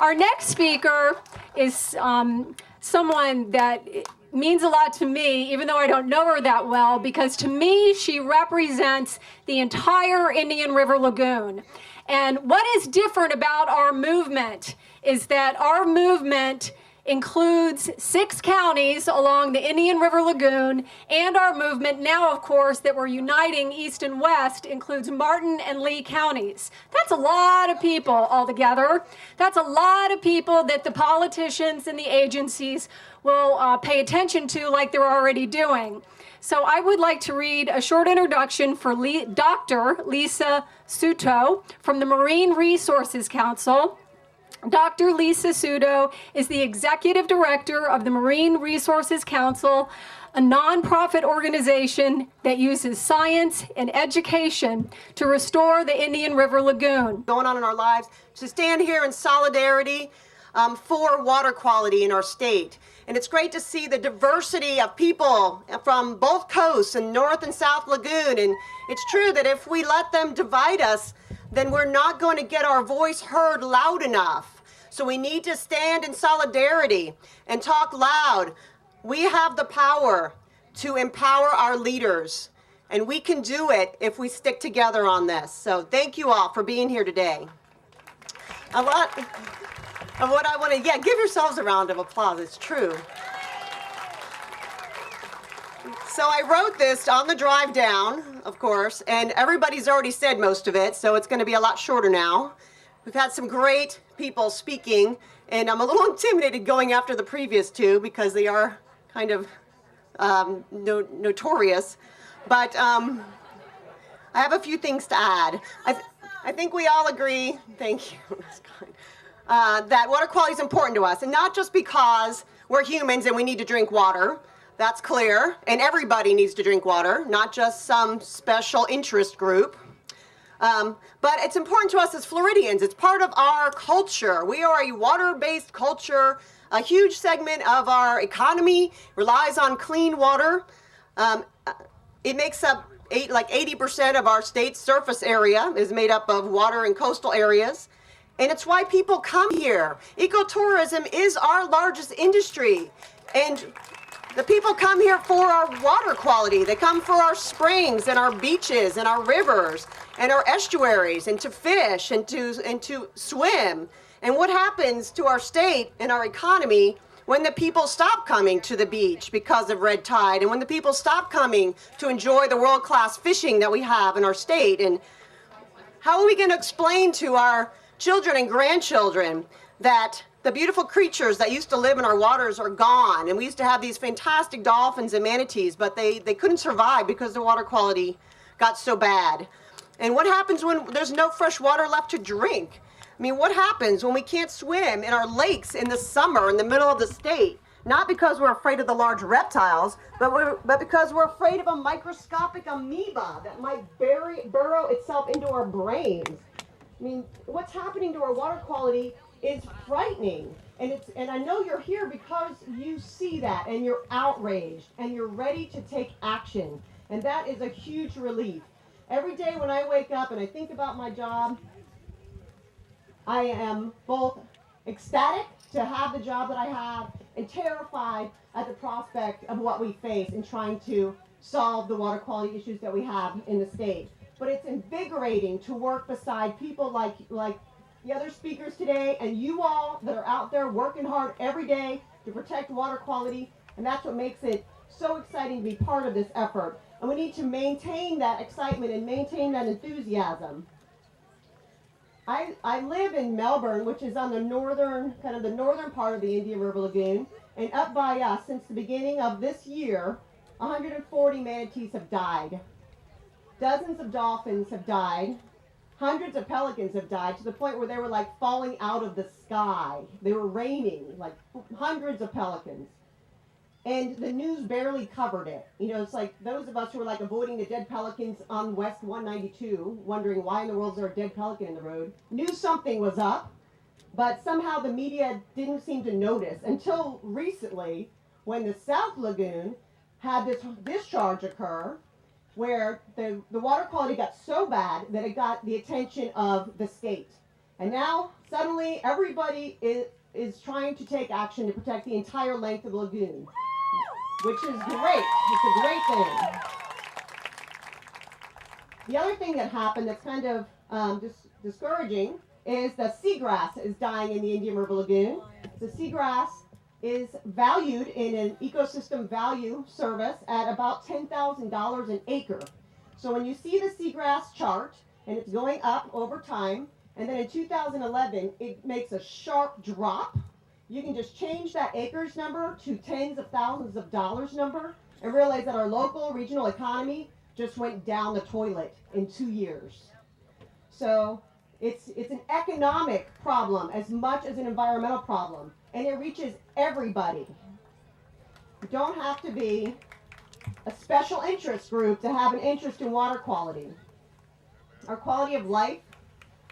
Our next speaker is someone that means a lot to me, even though I don't know her that well, because to me, she represents the entire Indian River Lagoon. And what is different about our movement is that our movement includes 6 counties along the Indian River Lagoon, and our movement now, of course, that we're uniting east and west includes Martin and Lee counties. That's a lot of people altogether. That's a lot of people that the politicians and the agencies will pay attention to like they're already doing. So I would like to read a short introduction for Dr. Lisa Suto from the Marine Resources Council. Dr. Lisa Suto is the Executive Director of the Marine Resources Council, a nonprofit organization that uses science and education to restore the Indian River Lagoon. Going on in our lives to stand here in solidarity for water quality in our state. And it's great to see the diversity of people from both coasts and North and South Lagoon. And it's true that if we let them divide us, then we're not going to get our voice heard loud enough. So we need to stand in solidarity and talk loud. We have the power to empower our leaders, and we can do it if we stick together on this. So thank you all for being here today. A lot of what I want to, give yourselves a round of applause. It's true. So I wrote this on the drive down, of course, and everybody's already said most of it, so it's going to be a lot shorter now. We've had some great people speaking, and I'm a little intimidated going after the previous two because they are kind of notorious. But I have a few things to add. I think we all agree, thank you, that water quality is important to us, and not just because we're humans and we need to drink water. That's clear, and everybody needs to drink water, not just some special interest group. But it's important to us as Floridians. It's part of our culture. We are a water-based culture. A huge segment of our economy relies on clean water. It makes up 80% of our state's surface area is made up of water and coastal areas. And it's why people come here. Ecotourism is our largest industry. And the people come here for our water quality. They come for our springs and our beaches and our rivers and our estuaries and to fish and to swim. And what happens to our state and our economy when the people stop coming to the beach because of red tide, and when the people stop coming to enjoy the world-class fishing that we have in our state? And how are we going to explain to our children and grandchildren that the beautiful creatures that used to live in our waters are gone? And we used to have these fantastic dolphins and manatees, but they couldn't survive because the water quality got so bad. And what happens when there's no fresh water left to drink? I mean, what happens when we can't swim in our lakes in the summer in the middle of the state? Not because we're afraid of the large reptiles, but because we're afraid of a microscopic amoeba that might burrow itself into our brains. I mean, what's happening to our water quality is frightening. And I know you're here because you see that and you're outraged and you're ready to take action. And that is a huge relief. Every day when I wake up and I think about my job, I am both ecstatic to have the job that I have and terrified at the prospect of what we face in trying to solve the water quality issues that we have in the state. But it's invigorating to work beside people like the other speakers today, and you all that are out there working hard every day to protect water quality, and that's what makes it so exciting to be part of this effort. And we need to maintain that excitement and maintain that enthusiasm. I live in Melbourne, which is on the northern part of the Indian River Lagoon, and up by us, since the beginning of this year, 140 manatees have died. Dozens of dolphins have died. Hundreds of pelicans have died, to the point where they were like falling out of the sky. They were raining, like hundreds of pelicans. And the news barely covered it. You know, it's like those of us who were like avoiding the dead pelicans on West 192, wondering why in the world is there a dead pelican in the road, knew something was up, but somehow the media didn't seem to notice until recently, when the South Lagoon had this discharge occur, where the water quality got so bad that it got the attention of the state. And now, suddenly, everybody is trying to take action to protect the entire length of the lagoon, which is great. It's a great thing. The other thing that happened that's kind of discouraging is the seagrass is dying in the Indian River Lagoon. The seagrass is valued in an ecosystem value service at about $10,000 an acre. So when you see the seagrass chart, and it's going up over time, and then in 2011, it makes a sharp drop, you can just change that acres number to tens of thousands of dollars number and realize that our local regional economy just went down the toilet in 2 years. So it's an economic problem as much as an environmental problem, and it reaches everybody. You don't have to be a special interest group to have an interest in water quality. Our quality of life,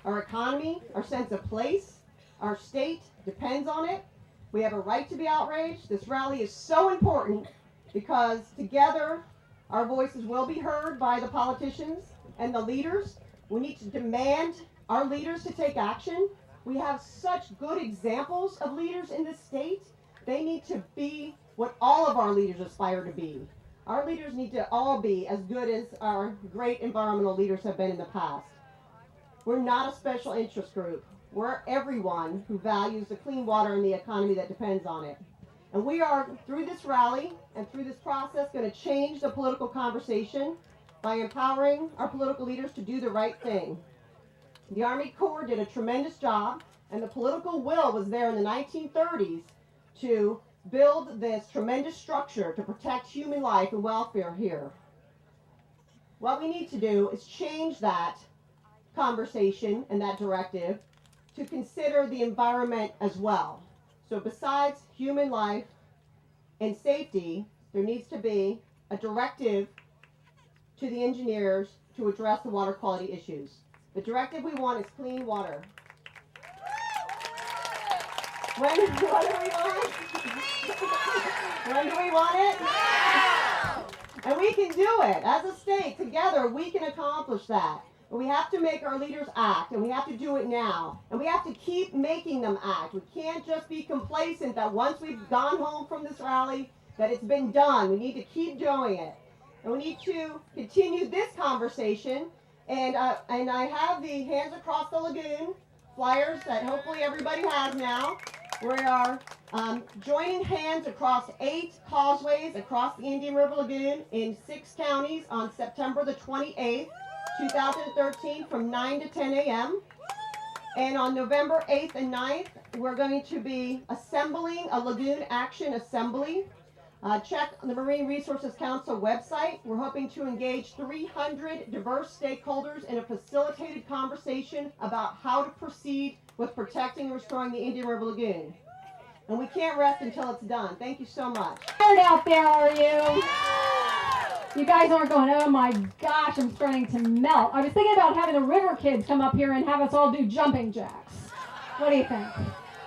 our economy, our sense of place, our state depends on it. We have a right to be outraged. This rally is so important because together our voices will be heard by the politicians and the leaders. We need to demand our leaders to take action. We have such good examples of leaders in this state. They need to be what all of our leaders aspire to be. Our leaders need to all be as good as our great environmental leaders have been in the past. We're not a special interest group. We're everyone who values the clean water and the economy that depends on it. And we are, through this rally and through this process, going to change the political conversation by empowering our political leaders to do the right thing. The Army Corps did a tremendous job, and the political will was there in the 1930s to build this tremendous structure to protect human life and welfare here. What we need to do is change that conversation and that directive to consider the environment as well. So besides human life and safety, there needs to be a directive to the engineers to address the water quality issues. The directive we want is clean water. What do we want? When do we want it? Now! And we can do it. As a state, together, we can accomplish that. But we have to make our leaders act, and we have to do it now. And we have to keep making them act. We can't just be complacent that once we've gone home from this rally, that it's been done. We need to keep doing it. And we need to continue this conversation. And I have the Hands Across the Lagoon flyers that hopefully everybody has now. We are joining hands across 8 causeways across the Indian River Lagoon in 6 counties on September the 28th, 2013 from 9 to 10 a.m. And on November 8th and 9th, we're going to be assembling a Lagoon Action Assembly. Check the Marine Resources Council website. We're hoping to engage 300 diverse stakeholders in a facilitated conversation about how to proceed with protecting and restoring the Indian River Lagoon. And we can't rest until it's done. Thank you so much. Tired out there, are you? You guys aren't going, oh my gosh, I'm starting to melt. I was thinking about having the River Kids come up here and have us all do jumping jacks. What do you think?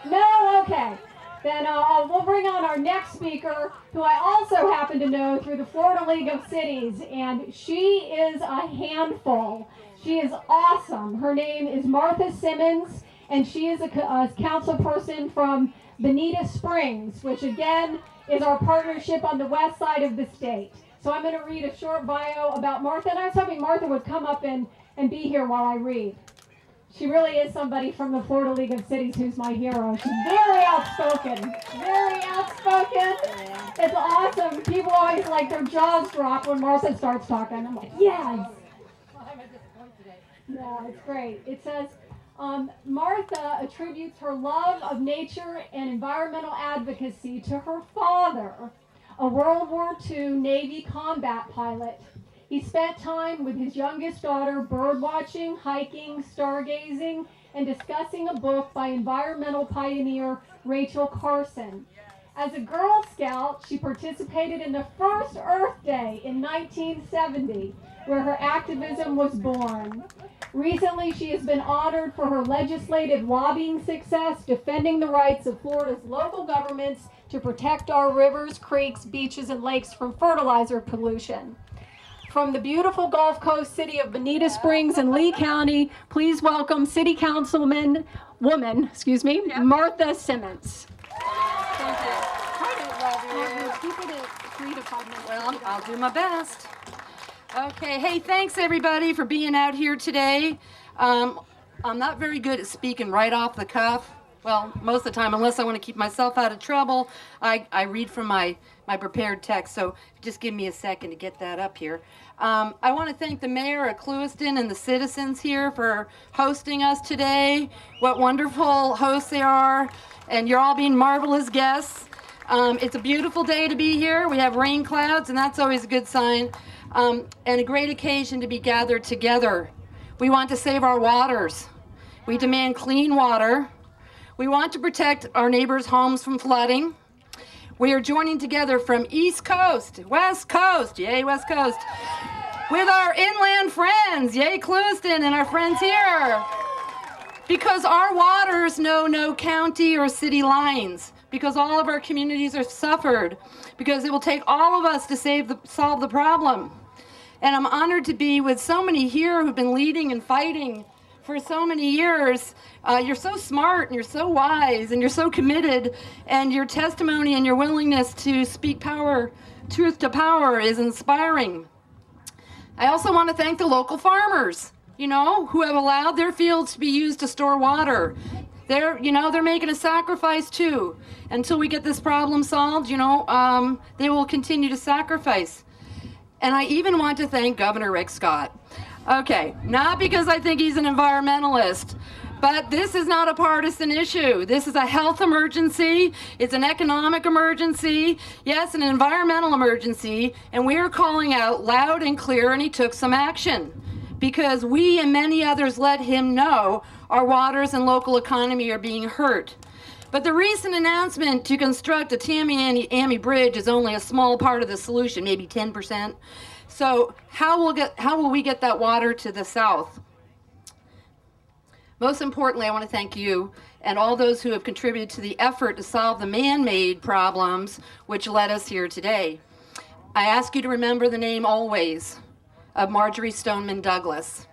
No? Okay. Then we'll bring on our next speaker, who I also happen to know through the Florida League of Cities, and she is a handful. She is awesome. Her name is Martha Simmons, and she is a council person from Bonita Springs, which again is our partnership on the west side of the state. So I'm going to read a short bio about Martha, and I was hoping Martha would come up and be here while I read. She really is somebody from the Florida League of Cities who's my hero. She's very outspoken. Very outspoken. It's awesome. People always like their jaws drop when Martha starts talking. I'm like, yes. No, it's great. It says, Martha attributes her love of nature and environmental advocacy to her father, a World War II Navy combat pilot. He spent time with his youngest daughter birdwatching, hiking, stargazing, and discussing a book by environmental pioneer Rachel Carson. As a Girl Scout, she participated in the first Earth Day in 1970, where her activism was born. Recently, she has been honored for her legislative lobbying success, defending the rights of Florida's local governments to protect our rivers, creeks, beaches, and lakes from fertilizer pollution. from the beautiful Gulf Coast city of Bonita Springs in Lee County, please welcome City Councilwoman, Martha Simmons. Thank you. Keep it at 3 to 5 minutes. Well, I'll do my best. Okay, hey, thanks everybody for being out here today. I'm not very good at speaking right off the cuff. Well, most of the time, unless I want to keep myself out of trouble, I read from my prepared text, so just give me a second to get that up here. I want to thank the mayor of Clewiston and the citizens here for hosting us today. What wonderful hosts they are, and you're all being marvelous guests. It's a beautiful day to be here. We have rain clouds, and that's always a good sign, and a great occasion to be gathered together. We want to save our waters. We demand clean water. We want to protect our neighbors' homes from flooding. We are joining together from East Coast, West Coast, yay West Coast, with our inland friends, yay Clewiston and our friends here. Because our waters know no county or city lines, because all of our communities are suffered, because it will take all of us to solve the problem. And I'm honored to be with so many here who've been leading and fighting for so many years. You're so smart and you're so wise and you're so committed, and your testimony and your willingness to speak truth to power is inspiring. I also want to thank the local farmers, who have allowed their fields to be used to store water. They're making a sacrifice too. Until we get this problem solved, they will continue to sacrifice. And I even want to thank Governor Rick Scott. Okay, not because I think he's an environmentalist, but this is not a partisan issue. This is a health emergency. It's an economic emergency. Yes, an environmental emergency. And we are calling out loud and clear, and he took some action. Because we and many others let him know our waters and local economy are being hurt. But the recent announcement to construct a Tamiami Bridge is only a small part of the solution, maybe 10%. So how will we get that water to the south? Most importantly, I want to thank you and all those who have contributed to the effort to solve the man-made problems which led us here today. I ask you to remember the name always of Marjorie Stoneman Douglas.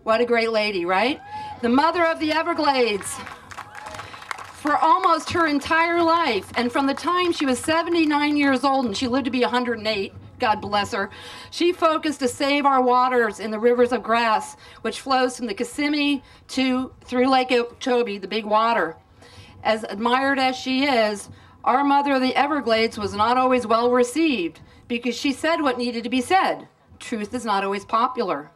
What a great lady, right? The mother of the Everglades. For almost her entire life, and from the time she was 79 years old and she lived to be 108, God bless her, she focused to save our waters in the rivers of grass, which flows from the Kissimmee through Lake Okeechobee, the big water. As admired as she is, our mother of the Everglades was not always well received because she said what needed to be said. Truth is not always popular.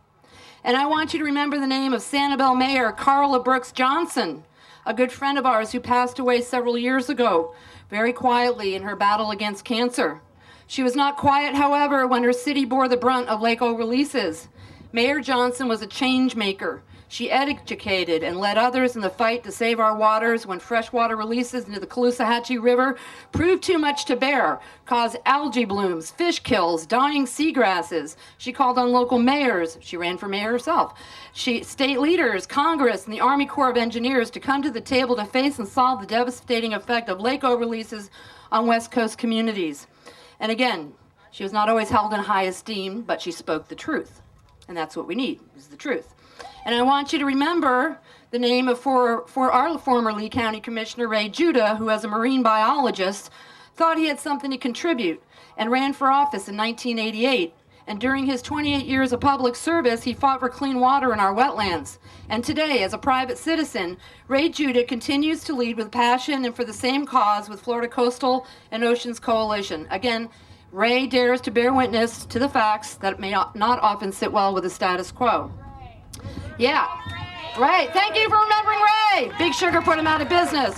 And I want you to remember the name of Sanibel Mayor Carla Brooks Johnson, a good friend of ours who passed away several years ago, very quietly in her battle against cancer. She was not quiet, however, when her city bore the brunt of Lake O releases. Mayor Johnson was a change maker. She educated and led others in the fight to save our waters when freshwater releases into the Caloosahatchee River proved too much to bear, caused algae blooms, fish kills, dying seagrasses. She called on local mayors. She ran for mayor herself. State leaders, Congress, and the Army Corps of Engineers to come to the table to face and solve the devastating effect of Lake O releases on West Coast communities. And again, she was not always held in high esteem, but she spoke the truth. And that's what we need, is the truth. And I want you to remember the name of for our former Lee County Commissioner, Ray Judah, who as a marine biologist thought he had something to contribute and ran for office in 1988. And during his 28 years of public service, he fought for clean water in our wetlands. And today, as a private citizen, Ray Judah continues to lead with passion and for the same cause with Florida Coastal and Oceans Coalition. Again, Ray dares to bear witness to the facts that may not often sit well with the status quo. Yeah, right. Thank you for remembering Ray. Big Sugar put him out of business.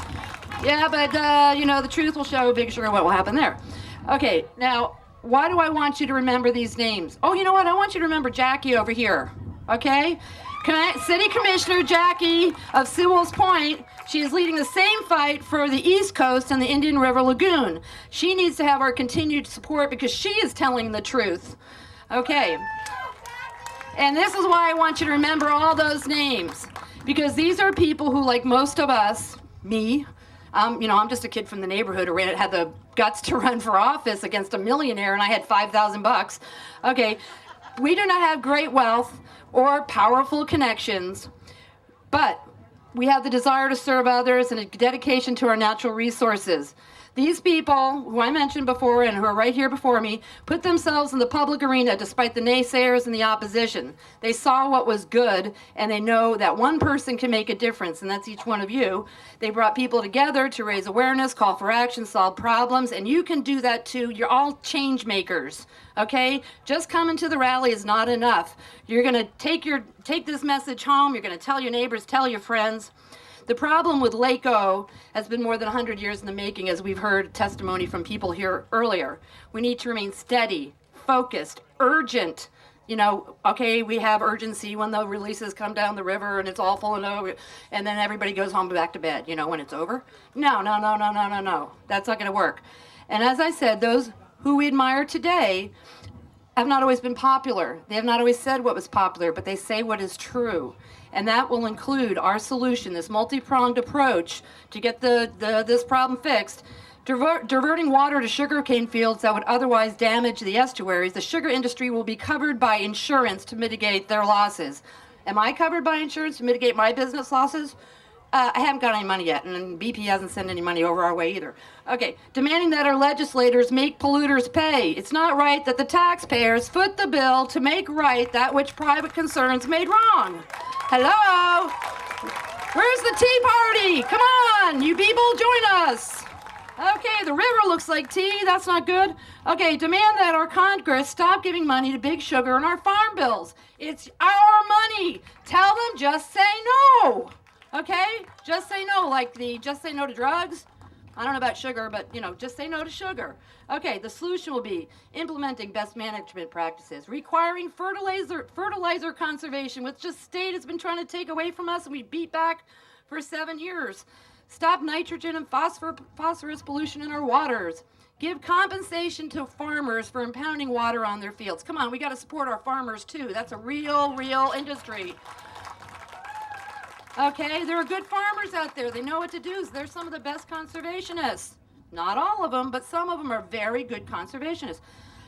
Yeah, but, the truth will show Big Sugar what will happen there. Okay, now, why do I want you to remember these names? Oh, you know what? I want you to remember Jackie over here, okay? City Commissioner Jackie of Sewell's Point. She is leading the same fight for the East Coast and the Indian River Lagoon. She needs to have our continued support because she is telling the truth. Okay. And this is why I want you to remember all those names. Because these are people who, like most of us, me, I'm just a kid from the neighborhood who had the guts to run for office against a millionaire, and I had $5,000. Okay. We do not have great wealth or powerful connections, but we have the desire to serve others and a dedication to our natural resources. These people, who I mentioned before and who are right here before me, put themselves in the public arena despite the naysayers and the opposition. They saw what was good, and they know that one person can make a difference, and that's each one of you. They brought people together to raise awareness, call for action, solve problems, and you can do that too. You're all change makers, okay? Just coming to the rally is not enough. You're going to take this message home. You're going to tell your neighbors, tell your friends. The problem with Lake O has been more than 100 years in the making, as we've heard testimony from people here earlier. We need to remain steady, focused, urgent. You know, okay, we have urgency when the releases come down the river and it's awful and then everybody goes home back to bed, you know, when it's over. No. That's not going to work. And as I said, those who we admire today have not always been popular. They have not always said what was popular, but they say what is true. And that will include our solution, this multi-pronged approach to get this problem fixed. Diverting water to sugarcane fields that would otherwise damage the estuaries, the sugar industry will be covered by insurance to mitigate their losses. Am I covered by insurance to mitigate my business losses? I haven't got any money yet, and BP hasn't sent any money over our way either. Okay, demanding that our legislators make polluters pay. It's not right that the taxpayers foot the bill to make right that which private concerns made wrong. Hello? Where's the tea party? Come on, you people, join us. Okay, the river looks like tea. That's not good. Okay, demand that our Congress stop giving money to Big Sugar in our farm bills. It's our money. Tell them just say no. Okay? Just say no, like the just say no to drugs. I don't know about sugar, but, you know, just say no to sugar. Okay, the solution will be implementing best management practices, requiring fertilizer conservation, which the state has been trying to take away from us and we beat back for 7 years. Stop nitrogen and phosphorus pollution in our waters. Give compensation to farmers for impounding water on their fields. Come on, we got to support our farmers too. That's a real industry. Okay, there are good farmers out there. They know what to do. They're some of the best conservationists. Not all of them, but some of them are very good conservationists.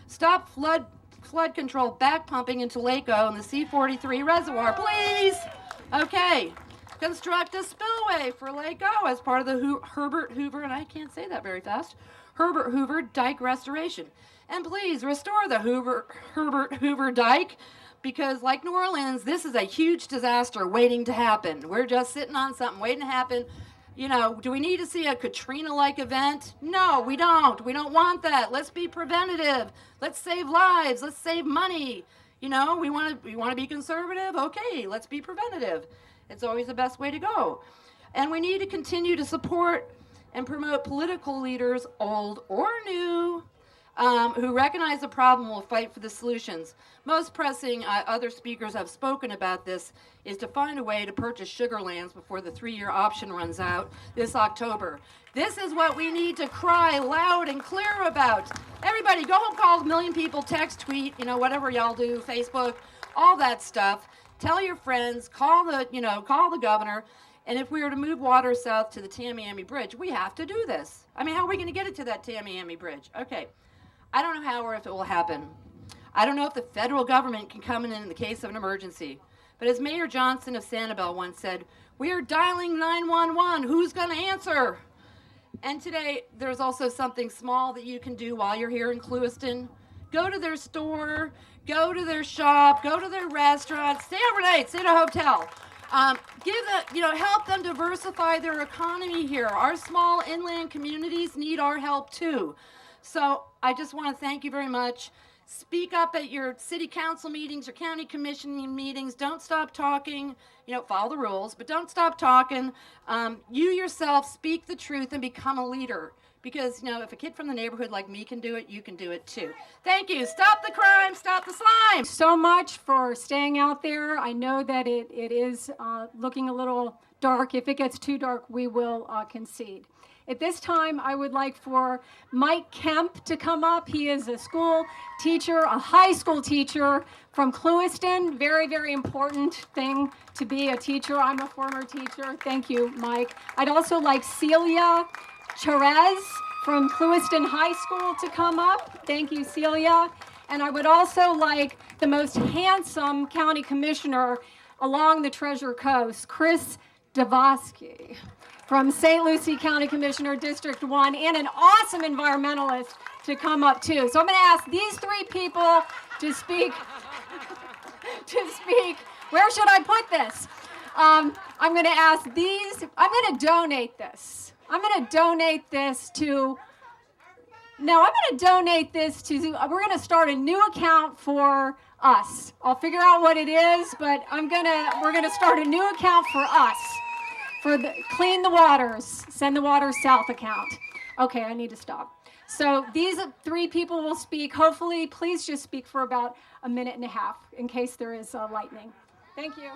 Stop flood control back pumping into Lake O and the C-43 reservoir, please. Okay, construct a spillway for Lake O as part of the Herbert Hoover, and I can't say that very fast, Herbert Hoover Dike restoration. And please restore the Herbert Hoover Dike, because like New Orleans, this is a huge disaster waiting to happen. We're just sitting on something waiting to happen. You know, do we need to see a Katrina-like event? No, we don't. We don't want that. Let's be preventative. Let's save lives. Let's save money. You know, we want to be conservative. Okay, let's be preventative. It's always the best way to go. And we need to continue to support and promote political leaders, old or new, who recognize the problem will fight for the solutions. Most pressing, other speakers have spoken about this, is to find a way to purchase Sugarlands before the 3-year option runs out this October. This is what we need to cry loud and clear about. Everybody, go and call a million people, text, tweet, you know, whatever y'all do, Facebook, all that stuff. Tell your friends, call the governor. And if we were to move water south to the Tamiami Bridge, we have to do this. I mean, how are we going to get it to that Tamiami Bridge? Okay. I don't know how or if it will happen. I don't know if the federal government can come in the case of an emergency. But as Mayor Johnson of Sanibel once said, we are dialing 911. Who's going to answer? And today, there's also something small that you can do while you're here in Clewiston. Go to their store, go to their shop, go to their restaurant, stay overnight, stay at a hotel. Help them diversify their economy here. Our small inland communities need our help too. So I just want to thank you very much. Speak up at your city council meetings, your county commission meetings. Don't stop talking. Follow the rules, but don't stop talking. You yourself speak the truth and become a leader. Because, if a kid from the neighborhood like me can do it, you can do it too. Thank you. Stop the crime. Stop the slime. So much for staying out there. I know that it is looking a little dark. If it gets too dark, we will concede. At this time, I would like for Mike Kemp to come up. He is a school teacher, a high school teacher from Clewiston. Very, very important thing to be a teacher. I'm a former teacher. Thank you, Mike. I'd also like Celia Cherez from Clewiston High School to come up. Thank you, Celia. And I would also like the most handsome county commissioner along the Treasure Coast, Chris Davosky, from St. Lucie County Commissioner District 1, and an awesome environmentalist to come up too. So I'm going to ask these three people to speak. Where should I put this? I'm going to ask these. I'm going to donate this. I'm going to donate this to. No, I'm going to donate this to. We're going to start a new account for us. I'll figure out what it is, but we're going to start a new account for us. For the Clean the Waters, Send the Waters South account. Okay, I need to stop. So these three people will speak. Hopefully, please just speak for about a minute and a half in case there is lightning. Thank you.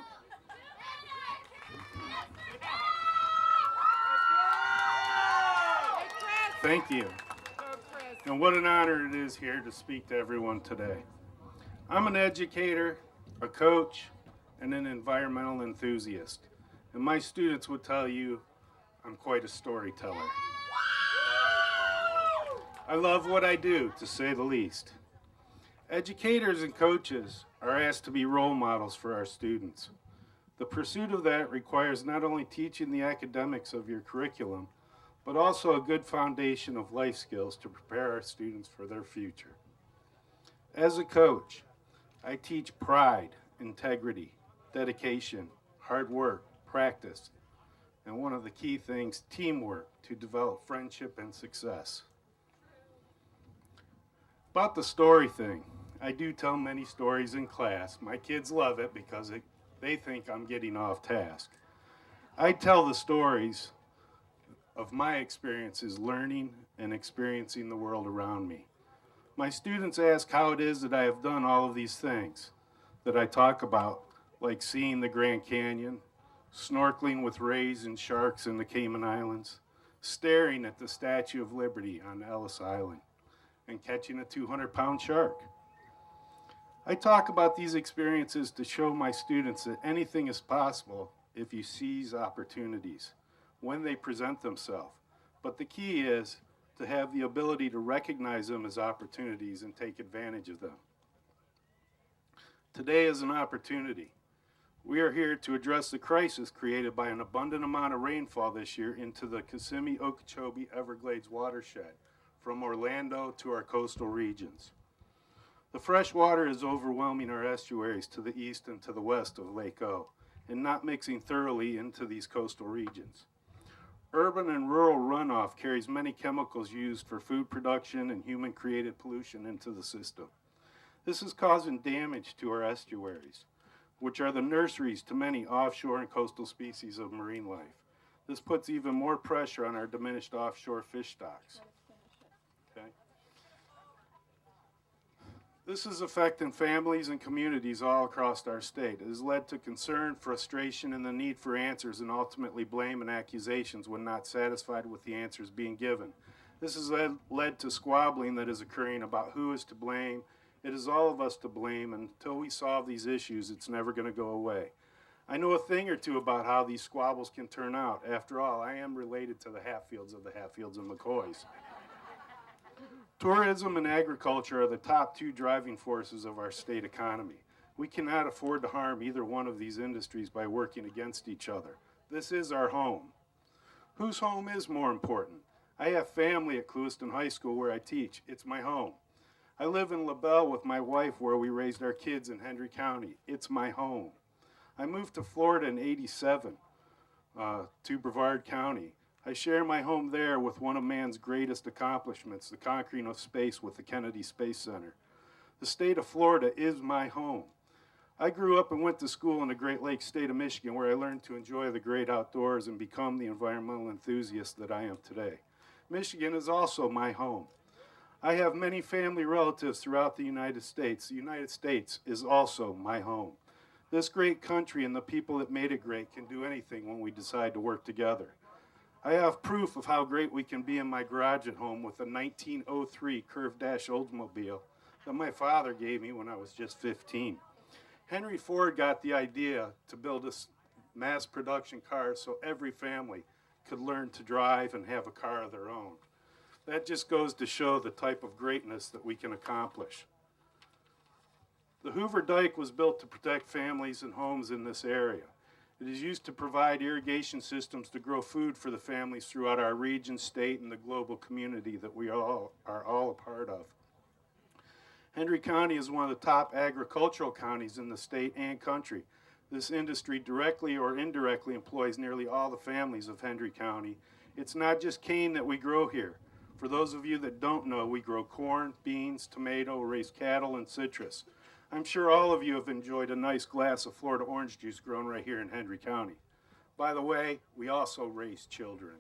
Thank you. And what an honor it is here to speak to everyone today. I'm an educator, a coach, and an environmental enthusiast. And my students would tell you I'm quite a storyteller. I love what I do, to say the least. Educators and coaches are asked to be role models for our students. The pursuit of that requires not only teaching the academics of your curriculum, but also a good foundation of life skills to prepare our students for their future. As a coach, I teach pride, integrity, dedication, hard work, practice, and one of the key things, teamwork, to develop friendship and success. About the story thing, I do tell many stories in class. My kids love it because they think I'm getting off task. I tell the stories of my experiences learning and experiencing the world around me. My students ask how it is that I have done all of these things that I talk about, like seeing the Grand Canyon, snorkeling with rays and sharks in the Cayman Islands, staring at the Statue of Liberty on Ellis Island, and catching a 200-pound shark. I talk about these experiences to show my students that anything is possible if you seize opportunities when they present themselves. But the key is to have the ability to recognize them as opportunities and take advantage of them. Today is an opportunity. We are here to address the crisis created by an abundant amount of rainfall this year into the Kissimmee, Okeechobee, Everglades watershed, from Orlando to our coastal regions. The fresh water is overwhelming our estuaries to the east and to the west of Lake O, and not mixing thoroughly into these coastal regions. Urban and rural runoff carries many chemicals used for food production and human-created pollution into the system. This is causing damage to our estuaries, which are the nurseries to many offshore and coastal species of marine life. This puts even more pressure on our diminished offshore fish stocks. Okay. This is affecting families and communities all across our state. It has led to concern, frustration, and the need for answers, and ultimately blame and accusations when not satisfied with the answers being given. This has led to squabbling that is occurring about who is to blame. It is all of us to blame, and until we solve these issues, it's never going to go away. I know a thing or two about how these squabbles can turn out. After all, I am related to the Hatfields of the Hatfields and McCoys. Tourism and agriculture are the top two driving forces of our state economy. We cannot afford to harm either one of these industries by working against each other. This is our home. Whose home is more important? I have family at Clewiston High School where I teach. It's my home. I live in LaBelle with my wife where we raised our kids in Hendry County. It's my home. I moved to Florida in '87 to Brevard County. I share my home there with one of man's greatest accomplishments, the conquering of space with the Kennedy Space Center. The state of Florida is my home. I grew up and went to school in the Great Lakes state of Michigan, where I learned to enjoy the great outdoors and become the environmental enthusiast that I am today. Michigan is also my home. I have many family relatives throughout the United States. The United States is also my home. This great country and the people that made it great can do anything when we decide to work together. I have proof of how great we can be in my garage at home with a 1903 Curve Dash Oldsmobile that my father gave me when I was just 15. Henry Ford got the idea to build a mass production car so every family could learn to drive and have a car of their own. That just goes to show the type of greatness that we can accomplish. The Hoover Dike was built to protect families and homes in this area. It is used to provide irrigation systems to grow food for the families throughout our region, state, and the global community that we all are a part of. Henry County is one of the top agricultural counties in the state and country. This industry directly or indirectly employs nearly all the families of Henry County. It's not just cane that we grow here. For those of you that don't know, we grow corn, beans, tomato, raise cattle, and citrus. I'm sure all of you have enjoyed a nice glass of Florida orange juice grown right here in Henry County. By the way, we also raise children.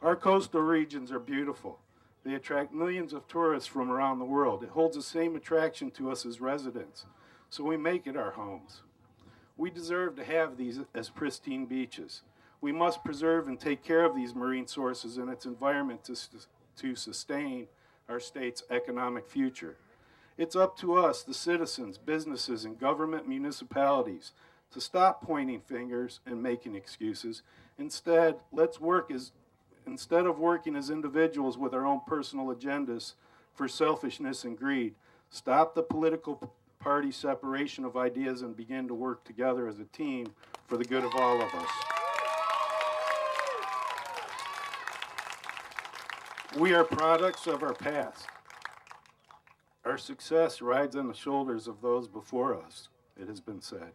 Our coastal regions are beautiful. They attract millions of tourists from around the world. It holds the same attraction to us as residents, so we make it our homes. We deserve to have these as pristine beaches. We must preserve and take care of these marine sources and its environment to sustain our state's economic future. It's up to us, the citizens, businesses, and government municipalities, to stop pointing fingers and making excuses. Instead of working as individuals with our own personal agendas for selfishness and greed, stop the political party separation of ideas and begin to work together as a team for the good of all of us. We are products of our past. Our success rides on the shoulders of those before us, it has been said.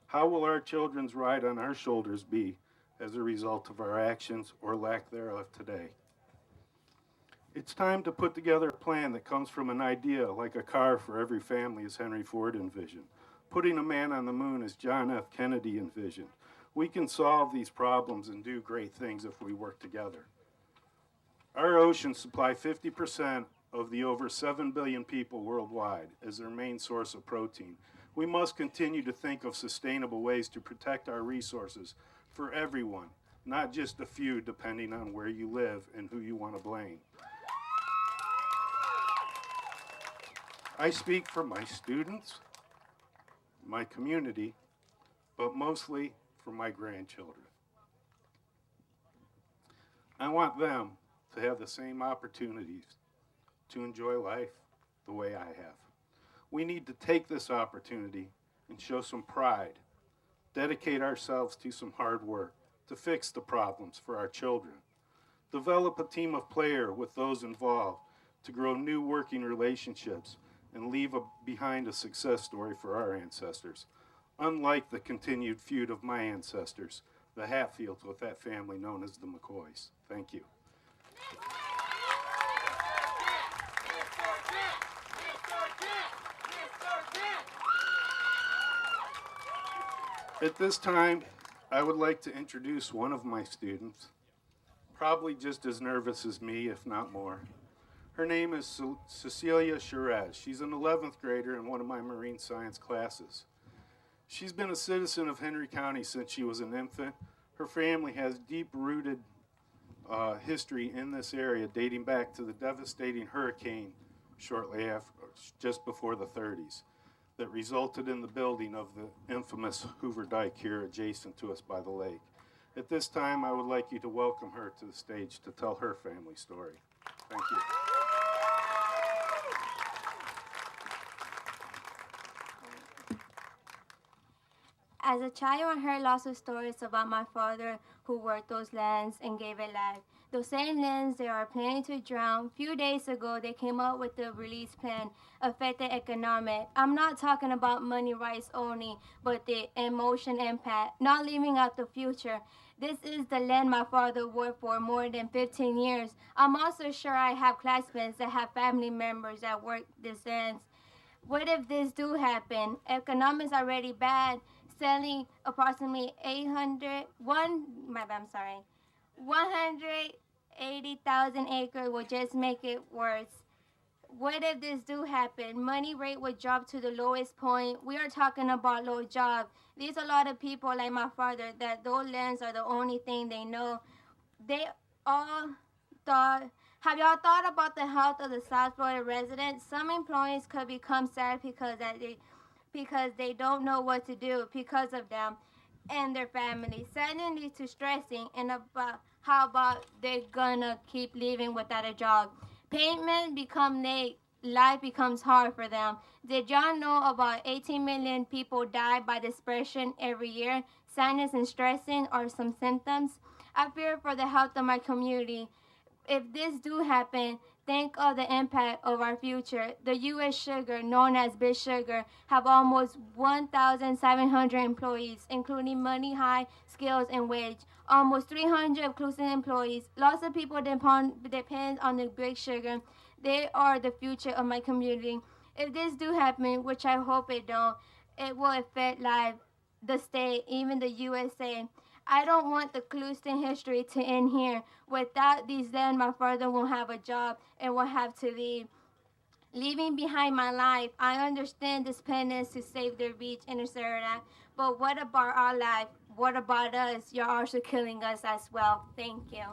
How will our children's ride on our shoulders be as a result of our actions or lack thereof today? It's time to put together a plan that comes from an idea like a car for every family as Henry Ford envisioned. Putting a man on the moon as John F. Kennedy envisioned. We can solve these problems and do great things if we work together. Our oceans supply 50% of the over 7 billion people worldwide as their main source of protein. We must continue to think of sustainable ways to protect our resources for everyone, not just a few depending on where you live and who you want to blame. I speak for my students, my community, but mostly for my grandchildren. I want them to have the same opportunities to enjoy life the way I have. We need to take this opportunity and show some pride, dedicate ourselves to some hard work to fix the problems for our children, develop a team of players with those involved to grow new working relationships and leave behind a success story for our ancestors, unlike the continued feud of my ancestors, the Hatfields with that family known as the McCoys. Thank you. At this time, I would like to introduce one of my students, probably just as nervous as me, if not more. Her name is Cecilia Sherez. She's an 11th grader in one of my marine science classes. She's been a citizen of Henry County since she was an infant. Her family has deep-rooted history in this area dating back to the devastating hurricane shortly after, just before the 30s, that resulted in the building of the infamous Hoover Dike here adjacent to us by the lake. At this time, I would like you to welcome her to the stage to tell her family story. Thank you. As a child, I heard lots of stories about my father who worked those lands and gave it life. Those same lands, they are planning to drown. Few days ago, they came up with the release plan affecting economic. I'm not talking about money rights only, but the emotion impact, not leaving out the future. This is the land my father worked for more than 15 years. I'm also sure I have classmates that have family members that work these lands. What if this do happen? Economics already bad. Selling approximately 180,000 acres will just make it worse. What if this do happen? Money rate would drop to the lowest point. We are talking about low job. There's a lot of people like my father that those lands are the only thing they know. They all thought, have y'all thought about the health of the South Florida residents? Some employees could become sad because they don't know what to do because of them and their families. Suddenly to stressing and about how about they're gonna keep living without a job. Payment become late life becomes hard for them. Did y'all know about 18 million people die by depression every year? Sadness and stressing are some symptoms. I fear for the health of my community. If this do happen, think of the impact of our future. The U.S. Sugar, known as Big Sugar, have almost 1,700 employees, including money, high skills, and wage. Almost 300 inclusive employees. Lots of people depend on the Big Sugar. They are the future of my community. If this do happen, which I hope it don't, it will affect life, the state, even the USA. I don't want the Clueston history to end here. Without these land, my father won't have a job and will have to leave. Leaving behind my life, I understand this penance to save their beach in Saranac, but what about our life? What about us? You're also killing us as well. Thank you.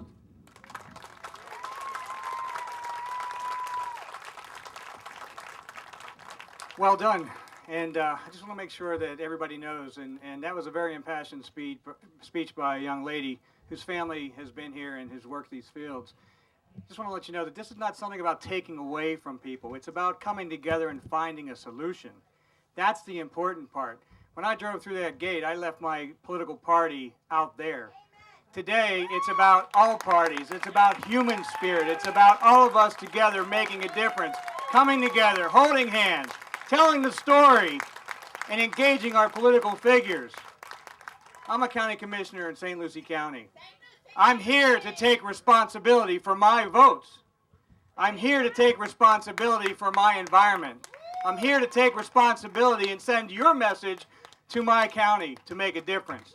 Well done. And I just want to make sure that everybody knows, and that was a very impassioned speech by a young lady whose family has been here and has worked these fields. Just want to let you know that this is not something about taking away from people. It's about coming together and finding a solution. That's the important part. When I drove through that gate, I left my political party out there. Today, it's about all parties. It's about human spirit. It's about all of us together making a difference, coming together, holding hands, telling the story, and engaging our political figures. I'm a county commissioner in St. Lucie County. I'm here to take responsibility for my votes. I'm here to take responsibility for my environment. I'm here to take responsibility and send your message to my county to make a difference.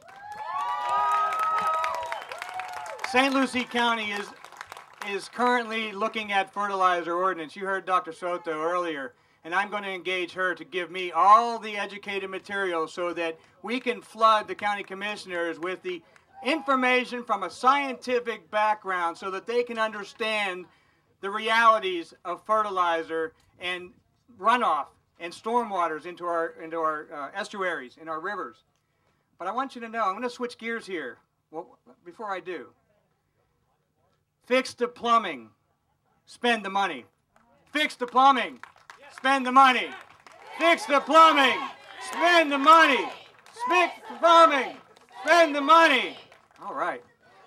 St. Lucie County is currently looking at fertilizer ordinance. You heard Dr. Soto earlier. And I'm going to engage her to give me all the educated material so that we can flood the county commissioners with the information from a scientific background so that they can understand the realities of fertilizer and runoff and stormwaters into our estuaries, in our rivers. But I want you to know, I'm going to switch gears here. Well, before I do, fix the plumbing, spend the money. Fix the plumbing. Spend the money. Fix the plumbing. Spend the money. Fix the plumbing. Spend the money. All right.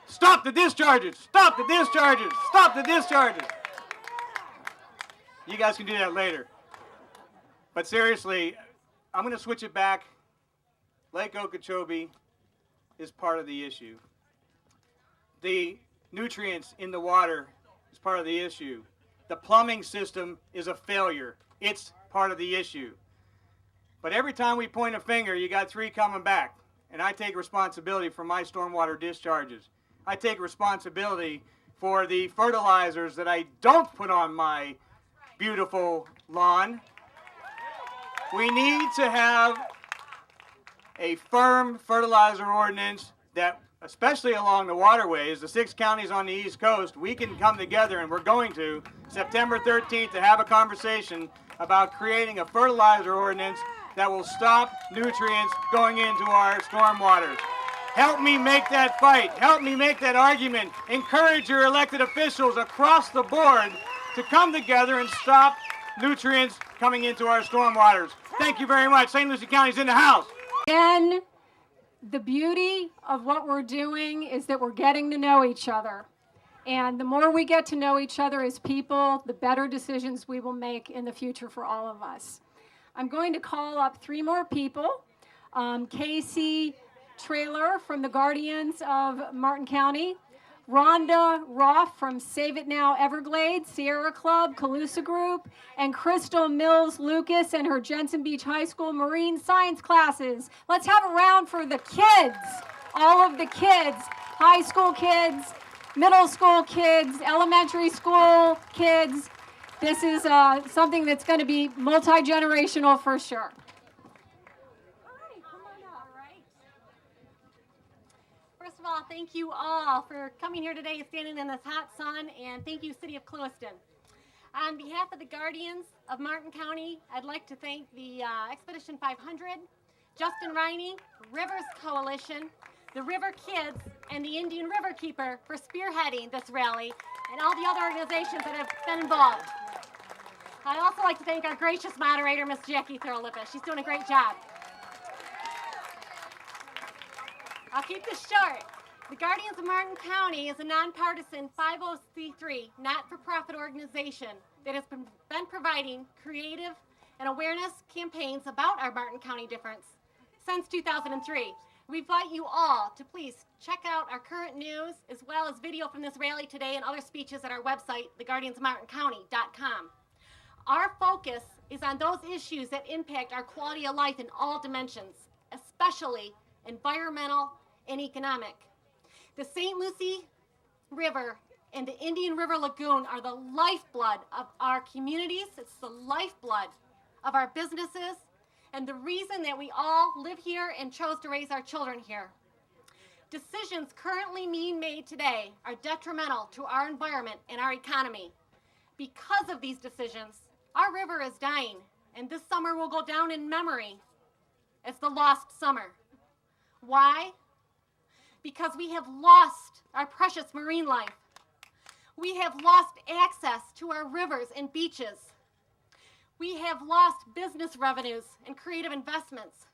Stop the discharges. Stop the discharges. Stop the discharges. You guys can do that later. But seriously, I'm going to switch it back. Lake Okeechobee is part of the issue. The nutrients in the water is part of the issue. The plumbing system is a failure. It's part of the issue. But every time we point a finger, you got three coming back. And I take responsibility for my stormwater discharges. I take responsibility for the fertilizers that I don't put on my beautiful lawn. We need to have a firm fertilizer ordinance that, especially along the waterways, the 6 counties on the East Coast, we can come together, and we're going to, September 13th, to have a conversation about creating a fertilizer ordinance that will stop nutrients going into our stormwaters. Help me make that fight. Help me make that argument. Encourage your elected officials across the board to come together and stop nutrients coming into our stormwaters. Thank you very much. St. Lucie County's in the house. And the beauty of what we're doing is that we're getting to know each other. And the more we get to know each other as people, the better decisions we will make in the future for all of us. I'm going to call up 3 more people. Casey Traylor from the Guardians of Martin County, Rhonda Roth from Save It Now Everglades, Sierra Club, Calusa Group, and Crystal Mills Lucas and her Jensen Beach High School Marine Science classes. Let's have a round for the kids, all of the kids, high school kids, middle school kids, elementary school kids. This is something that's going to be multi-generational for sure. First of all, thank you all for coming here today, standing in this hot sun, and thank you, City of Clueston. On behalf of the Guardians of Martin County, I'd like to thank the Expedition 500, Justin Riney, Rivers Coalition, the River Kids, and the Indian River Keeper for spearheading this rally, and all the other organizations that have been involved. I'd also like to thank our gracious moderator, Miss Jackie Thurlippa. She's doing a great job. I'll keep this short. The Guardians of Martin County is a nonpartisan 50c3 not-for-profit organization that has been providing creative and awareness campaigns about our Martin County difference since 2003. We invite you all to please check out our current news as well as video from this rally today and other speeches at our website, theguardiansofmartincounty.com. Our focus is on those issues that impact our quality of life in all dimensions, especially environmental and economic. The St. Lucie River and the Indian River Lagoon are the lifeblood of our communities. It's the lifeblood of our businesses and the reason that we all live here and chose to raise our children here. Decisions currently being made today are detrimental to our environment and our economy. Because of these decisions, our river is dying, and this summer will go down in memory as the lost summer. Why? Because we have lost our precious marine life. We have lost access to our rivers and beaches. We have lost business revenues and creative investments.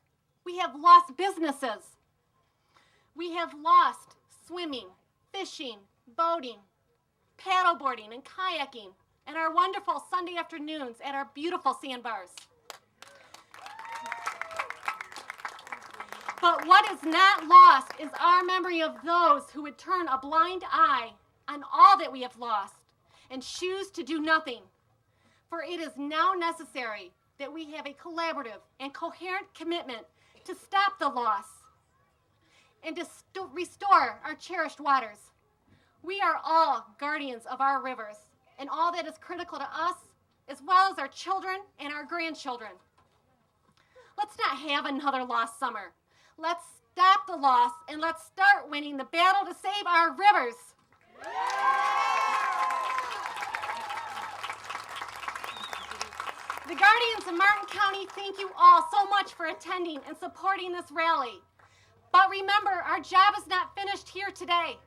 We have lost businesses. We have lost swimming, fishing, boating, paddleboarding, and kayaking, and our wonderful Sunday afternoons at our beautiful sandbars. But what is not lost is our memory of those who would turn a blind eye on all that we have lost and choose to do nothing. For it is now necessary that we have a collaborative and coherent commitment to stop the loss and to restore our cherished waters. We are all guardians of our rivers and all that is critical to us, as well as our children and our grandchildren. Let's not have another lost summer. Let's stop the loss and let's start winning the battle to save our rivers. The Guardians of Martin County thank you all so much for attending and supporting this rally. But remember, our job is not finished here today.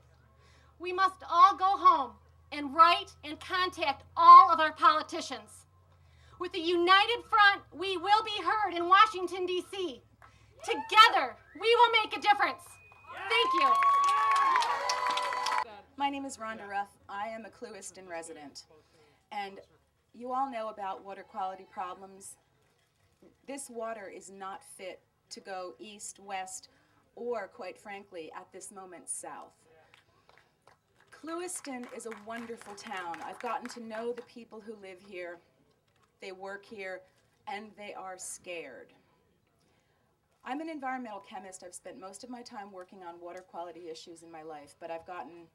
We must all go home and write and contact all of our politicians. With a united front, we will be heard in Washington, D.C. Together, we will make a difference. Thank you. My name is Rhonda Ruff. I am a Clewiston resident. And you all know about water quality problems. This water is not fit to go east, west, or, quite frankly, at this moment, south. Clewiston is a wonderful town. I've gotten to know the people who live here, they work here, and they are scared. I'm an environmental chemist. I've spent most of my time working on water quality issues in my life, but I've gotten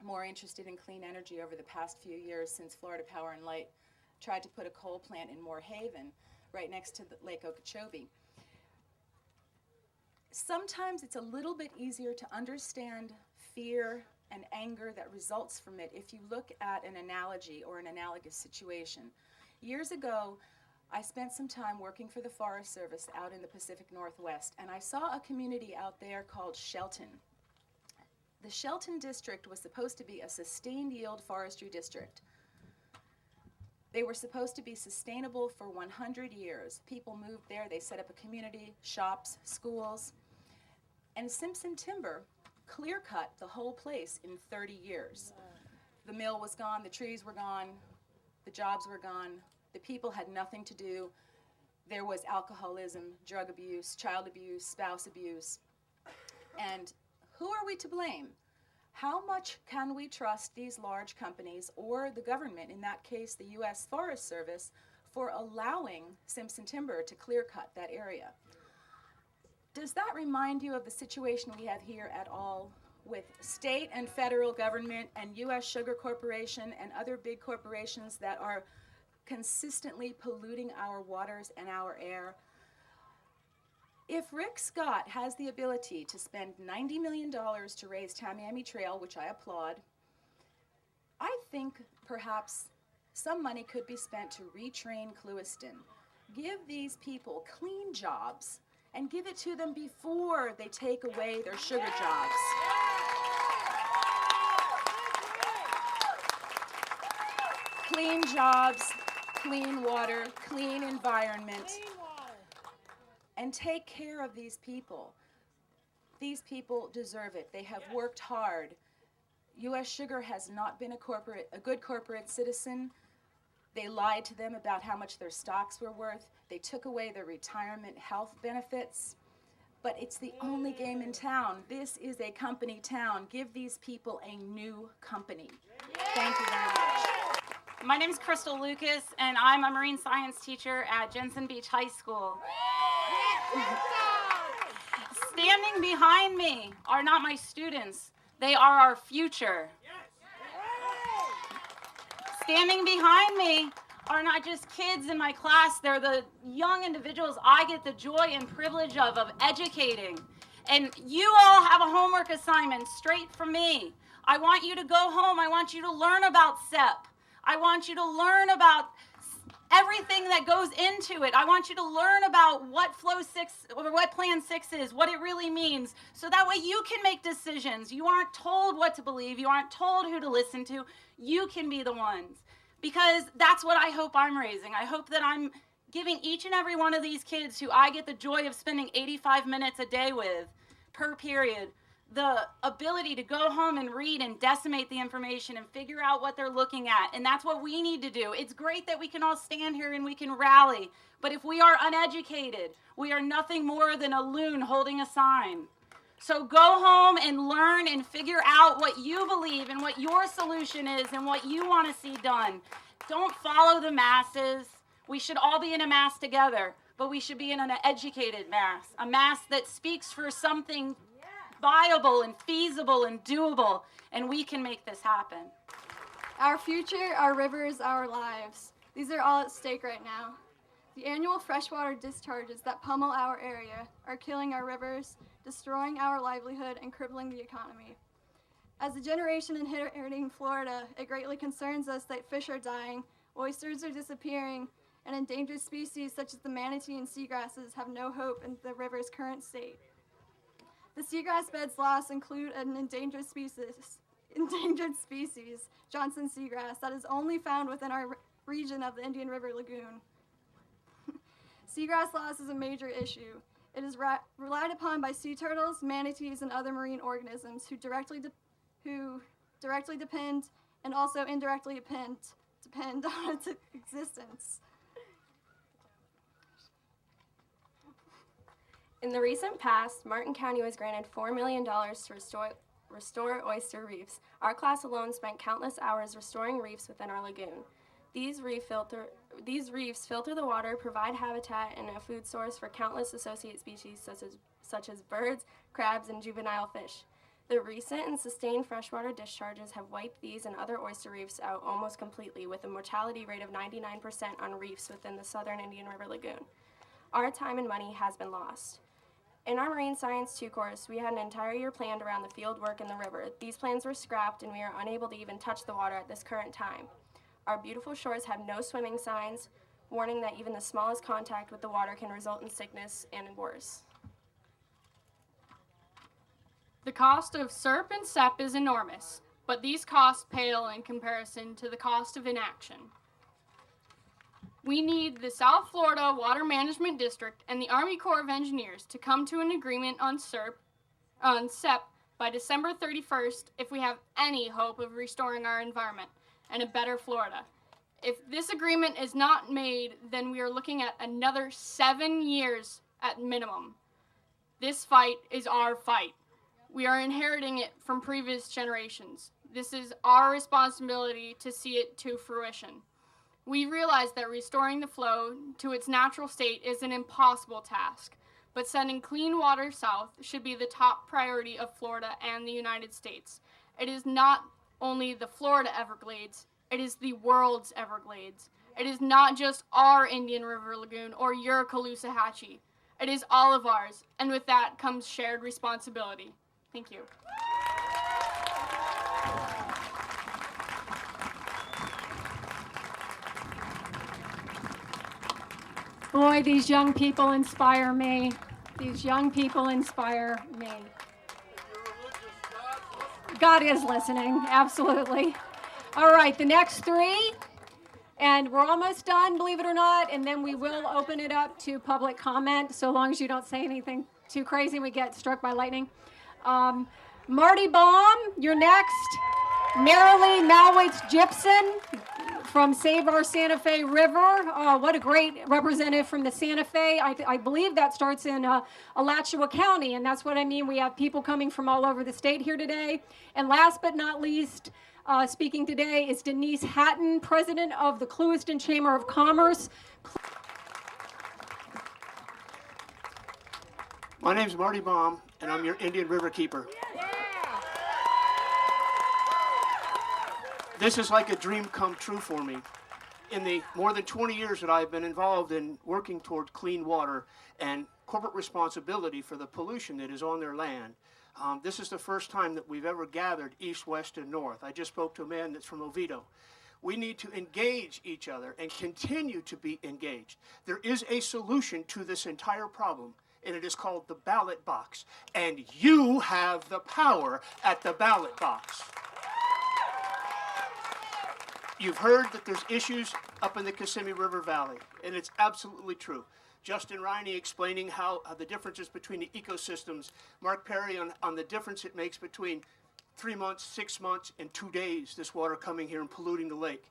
more interested in clean energy over the past few years since Florida Power and Light tried to put a coal plant in Moore Haven, right next to Lake Okeechobee. Sometimes it's a little bit easier to understand fear and anger that results from it if you look at an analogy or an analogous situation. Years ago, I spent some time working for the Forest Service out in the Pacific Northwest, and I saw a community out there called Shelton. The Shelton district was supposed to be a sustained yield forestry district. They were supposed to be sustainable for 100 years. People moved there, they set up a community, shops, schools, and Simpson Timber clear-cut the whole place in 30 years. The mill was gone, the trees were gone, the jobs were gone, the people had nothing to do. There was alcoholism, drug abuse, child abuse, spouse abuse. And who are we to blame? How much can we trust these large companies or the government, in that case the U.S. Forest Service, for allowing Simpson Timber to clear-cut that area? Does that remind you of the situation we have here at all with state and federal government and U.S. Sugar Corporation and other big corporations that are consistently polluting our waters and our air? If Rick Scott has the ability to spend $90 million to raise Tamiami Trail, which I applaud, I think perhaps some money could be spent to retrain Clewiston. Give these people clean jobs and give it to them before they take away their sugar jobs. Clean jobs, clean water, clean environment, and take care of these people. These people deserve it. They have worked hard. U.S. Sugar has not been a good corporate citizen. They lied to them about how much their stocks were worth. They took away their retirement health benefits. But it's the only game in town. This is a company town. Give these people a new company. Thank you very much. My name is Crystal Lucas, and I'm a marine science teacher at Jensen Beach High School. Standing behind me are not my students. They are our future. Standing behind me are not just kids in my class. They're the young individuals I get the joy and privilege of educating. And you all have a homework assignment straight from me. I want you to go home. I want you to learn about SEP. I want you to learn about everything that goes into it. I want you to learn about what Flow 6 or what Plan 6 is, what it really means, so that way you can make decisions. You aren't told what to believe. You aren't told who to listen to. You can be the ones. Because that's what I hope I'm raising. I hope that I'm giving each and every one of these kids who I get the joy of spending 85 minutes a day with per period, the ability to go home and read and decimate the information and figure out what they're looking at. And that's what we need to do. It's great that we can all stand here and we can rally. But if we are uneducated, we are nothing more than a loon holding a sign. So go home and learn and figure out what you believe and what your solution is and what you want to see done. Don't follow the masses. We should all be in a mass together, but we should be in an educated mass, a mass that speaks for something viable and feasible and doable, and we can make this happen. Our future, our rivers, our lives. These are all at stake right now. The annual freshwater discharges that pummel our area are killing our rivers, destroying our livelihood, and crippling the economy. As a generation inheriting Florida, it greatly concerns us that fish are dying, oysters are disappearing, and endangered species such as the manatee and seagrasses have no hope in the river's current state. The seagrass beds lost include an endangered species, Johnson seagrass, that is only found within our region of the Indian River Lagoon. Seagrass loss is a major issue. It is relied upon by sea turtles, manatees, and other marine organisms who directly depend and also indirectly depend on its existence. In the recent past, Martin County was granted $4 million to restore oyster reefs. Our class alone spent countless hours restoring reefs within our lagoon. These reefs filter the water, provide habitat and a food source for countless associate species such as birds, crabs, and juvenile fish. The recent and sustained freshwater discharges have wiped these and other oyster reefs out almost completely, with a mortality rate of 99% on reefs within the southern Indian River Lagoon. Our time and money has been lost. In our Marine Science 2 course, we had an entire year planned around the field work in the river. These plans were scrapped, and we are unable to even touch the water at this current time. Our beautiful shores have no swimming signs, warning that even the smallest contact with the water can result in sickness and worse. The cost of SERP and SEP is enormous, but these costs pale in comparison to the cost of inaction. We need the South Florida Water Management District and the Army Corps of Engineers to come to an agreement on SEP by December 31st if we have any hope of restoring our environment and a better Florida. If this agreement is not made, then we are looking at another 7 years at minimum. This fight is our fight. We are inheriting it from previous generations. This is our responsibility to see it to fruition. We realize that restoring the flow to its natural state is an impossible task, but sending clean water south should be the top priority of Florida and the United States. It is not only the Florida Everglades, it is the world's Everglades. It is not just our Indian River Lagoon or your Caloosahatchee. It is all of ours, and with that comes shared responsibility. Thank you. Boy, these young people inspire me. These young people inspire me. God is listening, absolutely. All right, the next three And we're almost done, believe it or not, and then we will open it up to public comment, so long as you don't say anything too crazy and we get struck by lightning. Marty Baum, you're next. Marilee Malwitz-Gibson from Save Our Santa Fe River. What a great representative from the Santa Fe. I believe that starts in Alachua County, and that's what I mean. We have people coming from all over the state here today. And last but not least, speaking today is Denise Hatton, president of the Clewiston Chamber of Commerce. My name's Marty Baum, and I'm your Indian River Keeper. This is like a dream come true for me. In the more than 20 years that I've been involved in working toward clean water and corporate responsibility for the pollution that is on their land, this is the first time that we've ever gathered east, west, and north. I just spoke to a man that's from Oviedo. We need to engage each other and continue to be engaged. There is a solution to this entire problem, and it is called the ballot box. And you have the power at the ballot box. You've heard that there's issues up in the Kissimmee River Valley, and it's absolutely true. Justin Riney explaining how the differences between the ecosystems, Mark Perry on the difference it makes between 3 months, 6 months, and 2 days, this water coming here and polluting the lake.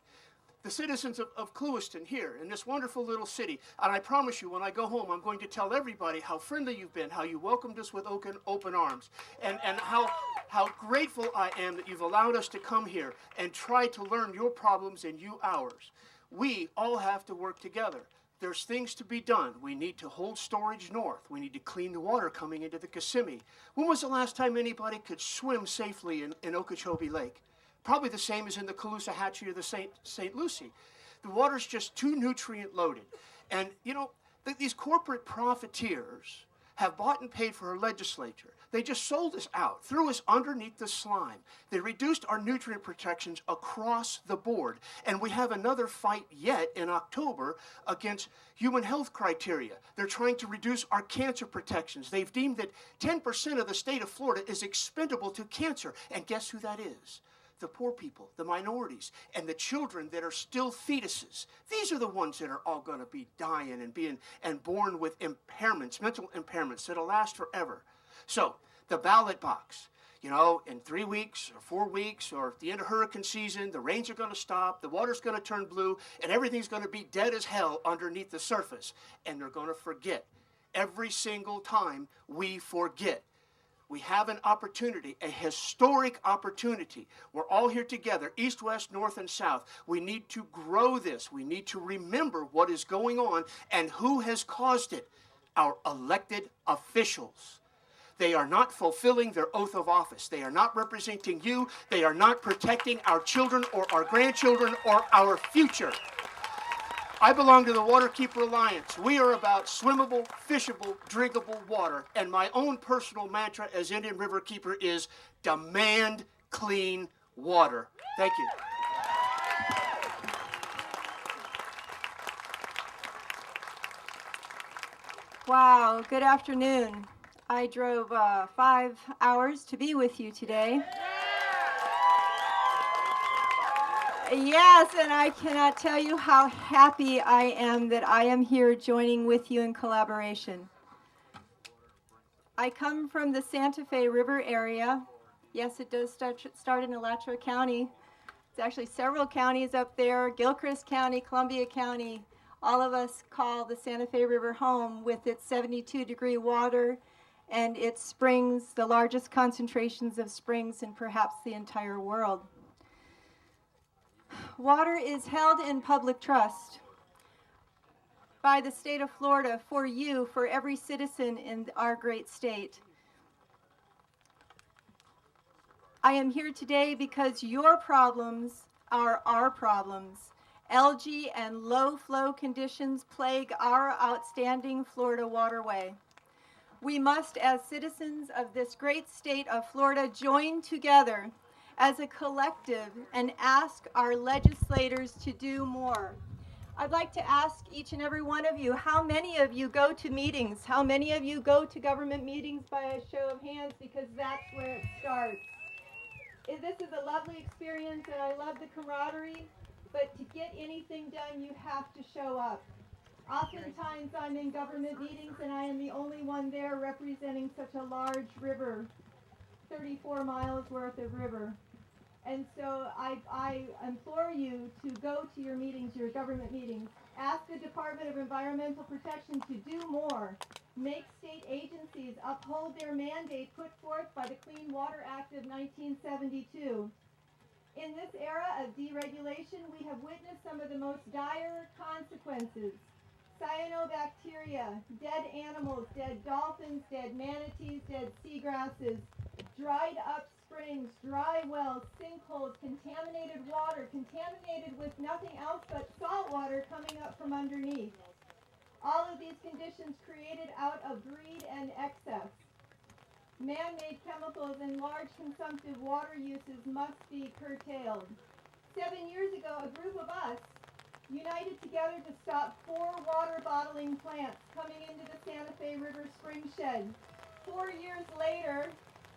The citizens of Clewiston here in this wonderful little city, and I promise you when I go home I'm going to tell everybody how friendly you've been, how you welcomed us with open arms, and how grateful I am that you've allowed us to come here and try to learn your problems and you ours. We all have to work together. There's things to be done. We need to hold storage north. We need to clean the water coming into the Kissimmee. When was the last time anybody could swim safely in Okeechobee Lake? Probably the same as in the Caloosahatchee or the St. Lucie. The water's just too nutrient loaded. And, you know, these corporate profiteers have bought and paid for our legislature. They just sold us out, threw us underneath the slime. They reduced our nutrient protections across the board. And we have another fight yet in October against human health criteria. They're trying to reduce our cancer protections. They've deemed that 10% of the state of Florida is expendable to cancer. And guess who that is? The poor people, the minorities, and the children that are still fetuses. These are the ones that are all going to be dying and born with impairments, mental impairments that'll last forever. So the ballot box, you know, in 3 weeks or 4 weeks or at the end of hurricane season, the rains are going to stop, the water's going to turn blue, and everything's going to be dead as hell underneath the surface. And they're going to forget. Every single time we forget. We have an opportunity, a historic opportunity. We're all here together, east, west, north, and south. We need to grow this. We need to remember what is going on and who has caused it. Our elected officials. They are not fulfilling their oath of office. They are not representing you. They are not protecting our children or our grandchildren or our future. I belong to the Waterkeeper Alliance. We are about swimmable, fishable, drinkable water. And my own personal mantra as Indian River Keeper is demand clean water. Thank you. Wow, good afternoon. I drove 5 hours to be with you today. Yes, and I cannot tell you how happy I am that I am here joining with you in collaboration. I come from the Santa Fe River area. Yes, it does start in Alachua County. It's actually several counties up there, Gilchrist County, Columbia County. All of us call the Santa Fe River home with its 72-degree water and its springs, the largest concentrations of springs in perhaps the entire world. Water is held in public trust by the state of Florida for you, for every citizen in our great state. I am here today because your problems are our problems. Algae and low flow conditions plague our outstanding Florida waterway. We must, as citizens of this great state of Florida, join together as a collective and ask our legislators to do more. I'd like to ask each and every one of you, how many of you go to meetings? How many of you go to government meetings by a show of hands, because that's where it starts. This is a lovely experience, and I love the camaraderie. but to get anything done, you have to show up. Oftentimes I'm in government meetings and I am the only one there representing such a large river, 34 miles worth of river. And so I implore you to go to your meetings, your government meetings. Ask the Department of Environmental Protection to do more. Make state agencies uphold their mandate put forth by the Clean Water Act of 1972. In this era of deregulation, we have witnessed some of the most dire consequences. Cyanobacteria, dead animals, dead dolphins, dead manatees, dead seagrasses, dried up springs, dry wells, sinkholes, contaminated water, contaminated with nothing else but salt water coming up from underneath. All of these conditions created out of greed and excess. Man-made chemicals and large consumptive water uses must be curtailed. 7 years ago, a group of us united together to stop 4 water bottling plants coming into the Santa Fe River spring shed. 4 years later,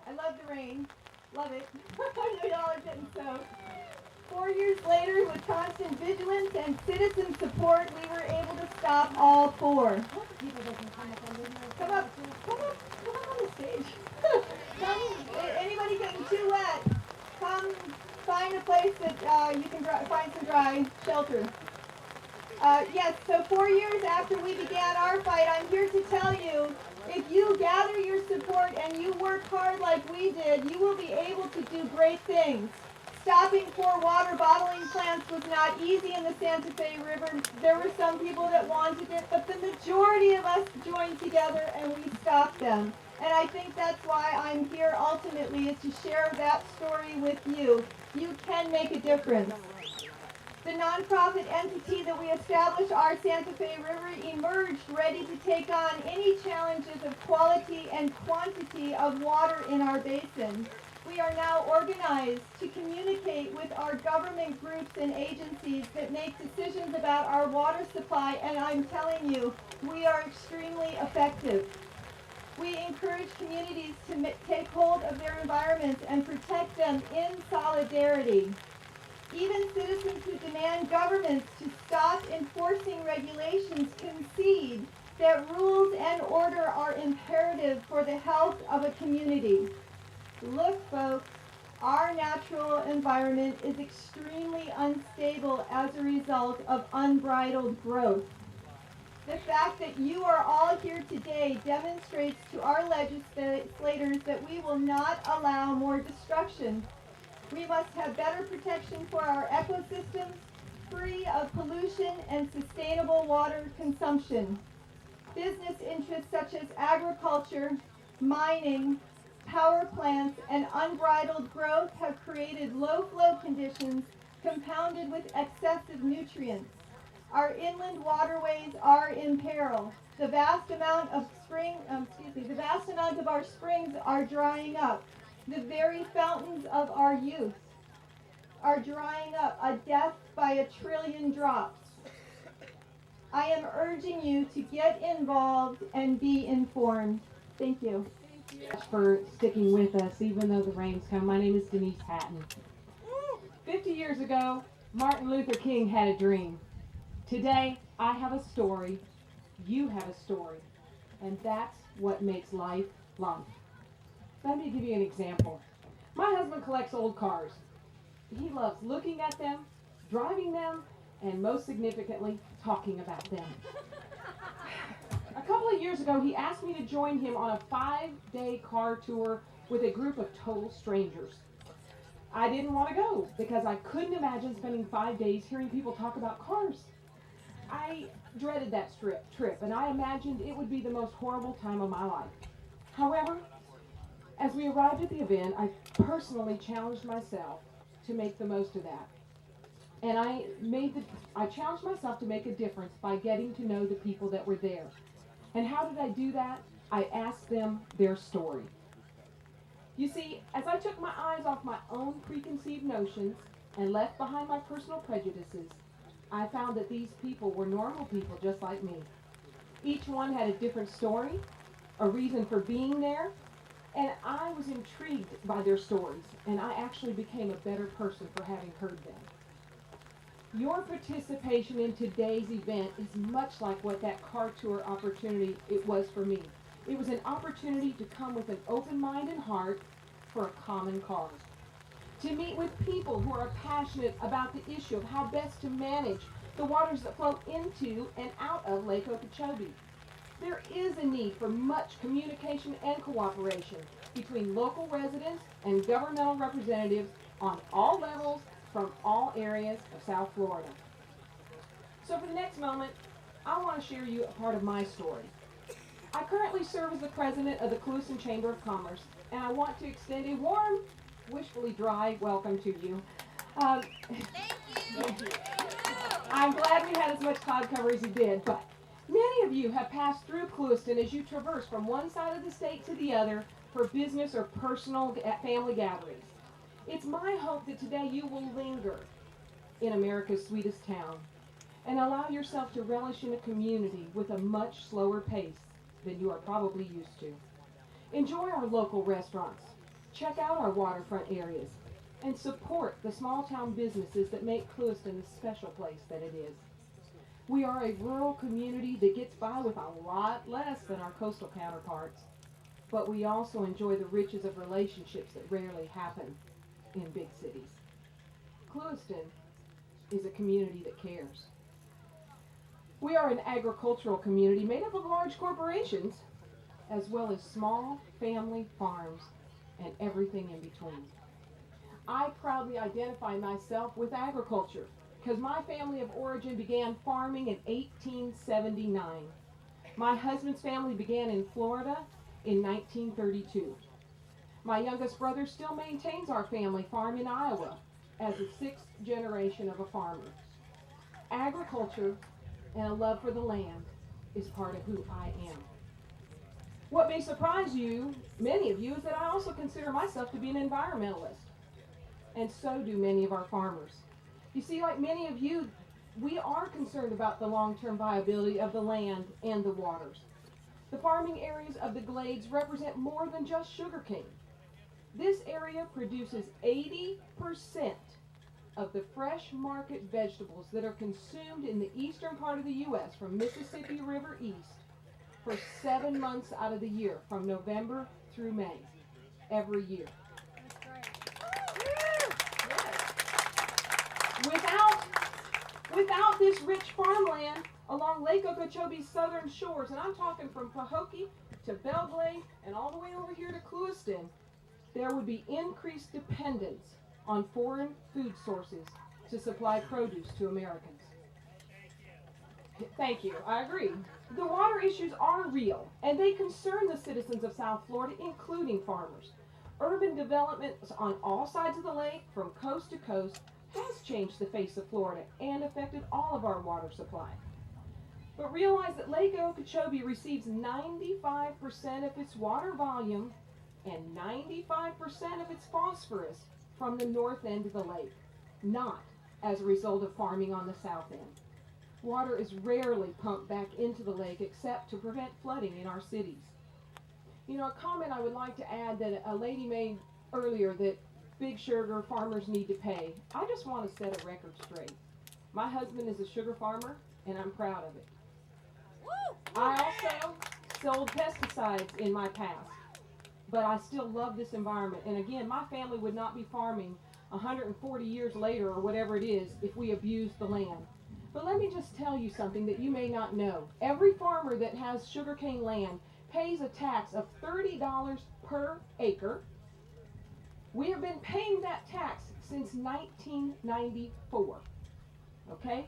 I love the rain, love it. I know y'all are getting soaked. 4 years later, with constant vigilance and citizen support, we were able to stop all 4. Come up on the stage. Anybody getting too wet, come find a place that you can find some dry shelter. Yes, so 4 years after we began our fight, I'm here to tell you, if you gather your support and you work hard like we did, you will be able to do great things. Stopping 4 water bottling plants was not easy in the Santa Fe River. There were some people that wanted it, but the majority of us joined together and we stopped them. And I think that's why I'm here ultimately, is to share that story with you. You can make a difference. The nonprofit entity that we established, our Santa Fe River, emerged ready to take on any challenges of quality and quantity of water in our basin. We are now organized to communicate with our government groups and agencies that make decisions about our water supply, and I'm telling you, we are extremely effective. We encourage communities to take hold of their environments and protect them in solidarity. Even citizens who demand governments to stop enforcing regulations concede that rules and order are imperative for the health of a community. Look, folks, our natural environment is extremely unstable as a result of unbridled growth. The fact that you are all here today demonstrates to our legislators that we will not allow more destruction. We must have better protection for our ecosystems, free of pollution and sustainable water consumption. Business interests such as agriculture, mining, power plants, and unbridled growth have created low flow conditions compounded with excessive nutrients. Our inland waterways are in peril. The vast amount of our springs are drying up. The very fountains of our youth are drying up, a death by 1 trillion drops. I am urging you to get involved and be informed. Thank you. For sticking with us, even though the rain's come. My name is Denise Hatton. 50 years ago, Martin Luther King had a dream. Today, I have a story. You have a story. And that's what makes life life. Let me give you an example. My husband collects old cars. He loves looking at them, driving them, and most significantly, talking about them. A couple of years ago, he asked me to join him on a 5-day car tour with a group of total strangers. I didn't want to go because I couldn't imagine spending 5 days hearing people talk about cars. I dreaded that trip, and I imagined it would be the most horrible time of my life. However, as we arrived at the event, I personally challenged myself to make the most of that. And I challenged myself to make a difference by getting to know the people that were there. And how did I do that? I asked them their story. You see, as I took my eyes off my own preconceived notions and left behind my personal prejudices, I found that these people were normal people just like me. Each one had a different story, a reason for being there, and I was intrigued by their stories, and I actually became a better person for having heard them. Your participation in today's event is much like what that car tour opportunity it was for me. It was an opportunity to come with an open mind and heart for a common cause. To meet with people who are passionate about the issue of how best to manage the waters that flow into and out of Lake Okeechobee. There is a need for much communication and cooperation between local residents and governmental representatives on all levels from all areas of South Florida. So for the next moment, I want to share you a part of my story. I currently serve as the president of the Clewiston Chamber of Commerce, and I want to extend a warm, wishfully dry welcome to you. Thank you. I'm glad we had as much cloud cover as you did, but many of you have passed through Clewiston as you traverse from one side of the state to the other for business or personal family gatherings. It's my hope that today you will linger in America's sweetest town and allow yourself to relish in a community with a much slower pace than you are probably used to. Enjoy our local restaurants, check out our waterfront areas, and support the small town businesses that make Clewiston the special place that it is. We are a rural community that gets by with a lot less than our coastal counterparts, but we also enjoy the riches of relationships that rarely happen in big cities. Clewiston is a community that cares. We are an agricultural community made up of large corporations as well as small family farms and everything in between. I proudly identify myself with agriculture because my family of origin began farming in 1879. My husband's family began in Florida in 1932. My youngest brother still maintains our family farm in Iowa as the sixth generation of a farmer. Agriculture and a love for the land is part of who I am. What may surprise you, many of you, is that I also consider myself to be an environmentalist. And so do many of our farmers. You see, like many of you, we are concerned about the long-term viability of the land and the waters. The farming areas of the Glades represent more than just sugarcane. This area produces 80% of the fresh market vegetables that are consumed in the eastern part of the U.S. from Mississippi River east for 7 months out of the year, from November through May, every year. Without this rich farmland along Lake Okeechobee's southern shores, and I'm talking from Pahokee to Belglade and all the way over here to Clewiston, there would be increased dependence on foreign food sources to supply produce to Americans. Thank you. I agree. The water issues are real, and they concern the citizens of South Florida, including farmers. Urban development on all sides of the lake, from coast to coast, has changed the face of Florida and affected all of our water supply. But realize that Lake Okeechobee receives 95% of its water volume and 95% of its phosphorus from the north end of the lake, not as a result of farming on the south end. Water is rarely pumped back into the lake except to prevent flooding in our cities. You know, a comment I would like to add that a lady made earlier, that big sugar farmers need to pay. I just want to set a record straight. My husband is a sugar farmer, and I'm proud of it. I also sold pesticides in my past, but I still love this environment. And again, my family would not be farming 140 years later or whatever it is if we abused the land. But let me just tell you something that you may not know. Every farmer that has sugarcane land pays a tax of $30 per acre. We have been paying that tax since 1994. Okay?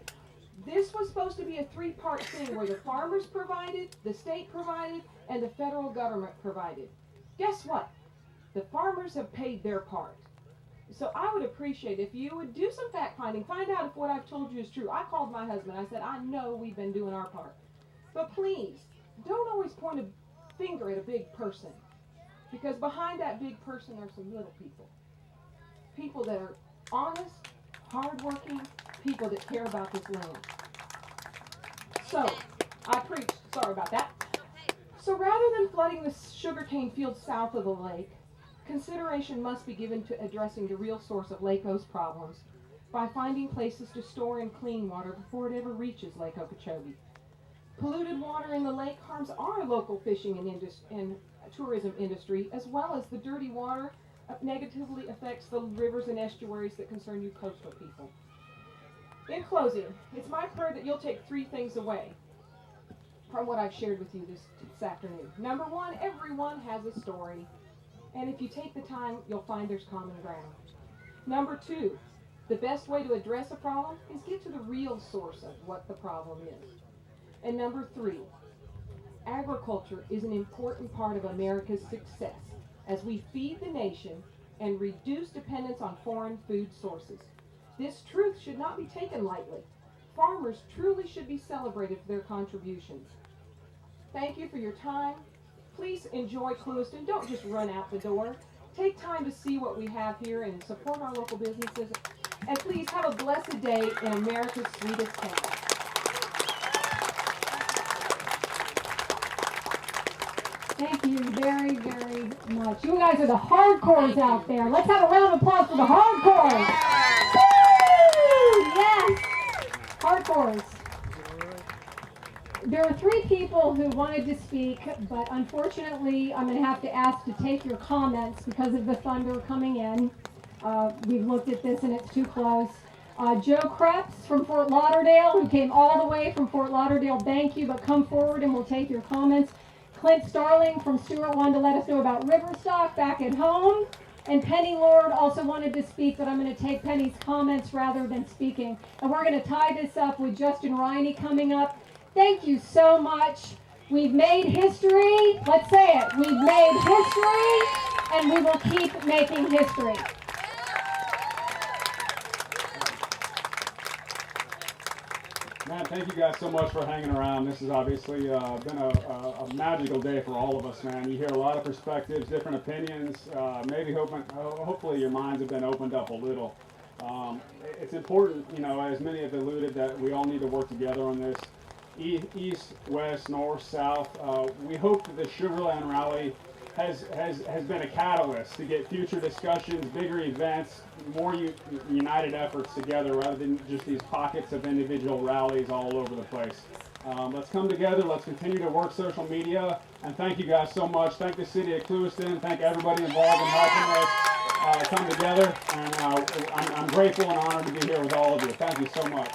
This was supposed to be a three-part thing where the farmers provided, the state provided, and the federal government provided. Guess what? The farmers have paid their part. So I would appreciate if you would do some fact finding, find out if what I've told you is true. I called my husband. I said, I know we've been doing our part. But please, don't always point a finger at a big person. Because behind that big person are some little people. People that are honest, hardworking, people that care about this land. So, I preached. Sorry about that. So rather than flooding the sugarcane fields south of the lake, consideration must be given to addressing the real source of Lake O's problems, by finding places to store and clean water before it ever reaches Lake Okeechobee. Polluted water in the lake harms our local fishing and tourism industry, as well as the dirty water negatively affects the rivers and estuaries that concern you coastal people. In closing, it's my prayer that you'll take three things away from what I've shared with you this afternoon. Number one, everyone has a story, and if you take the time, you'll find there's common ground. Number two, the best way to address a problem is get to the real source of what the problem is. And number three, agriculture is an important part of America's success as we feed the nation and reduce dependence on foreign food sources. This truth should not be taken lightly. Farmers truly should be celebrated for their contributions. Thank you for your time. Please enjoy Clewiston. Don't just run out the door. Take time to see what we have here and support our local businesses. And please have a blessed day in America's sweetest town. Thank you very, very much. You guys are the hardcores out there. Let's have a round of applause for the hardcores. Woo! Yes, hardcores. There are three people who wanted to speak, but unfortunately, I'm going to have to ask to take your comments because of the thunder coming in. We've looked at this and it's too close. Joe Krebs from Fort Lauderdale, who came all the way from Fort Lauderdale, thank you, but come forward and we'll take your comments. Clint Starling from Stewart wanted to let us know about Riverstock back at home. And Penny Lord also wanted to speak, but I'm going to take Penny's comments rather than speaking. And we're going to tie this up with Justin Riney coming up. Thank you so much. We've made history. Let's say it. We've made history, and we will keep making history. Man, thank you guys so much for hanging around. This has obviously been a magical day for all of us, man. You hear a lot of perspectives, different opinions. Hopefully your minds have been opened up a little. It's important, you know, as many have alluded, that we all need to work together on this. East, west, north, south. We hope that the Sugarland rally has been a catalyst to get future discussions, bigger events, more united efforts together rather than just these pockets of individual rallies all over the place. Let's come together. Let's continue to work social media. And thank you guys so much. Thank the city of Clewiston. Thank everybody involved in helping us come together. And I'm grateful and honored to be here with all of you. Thank you so much.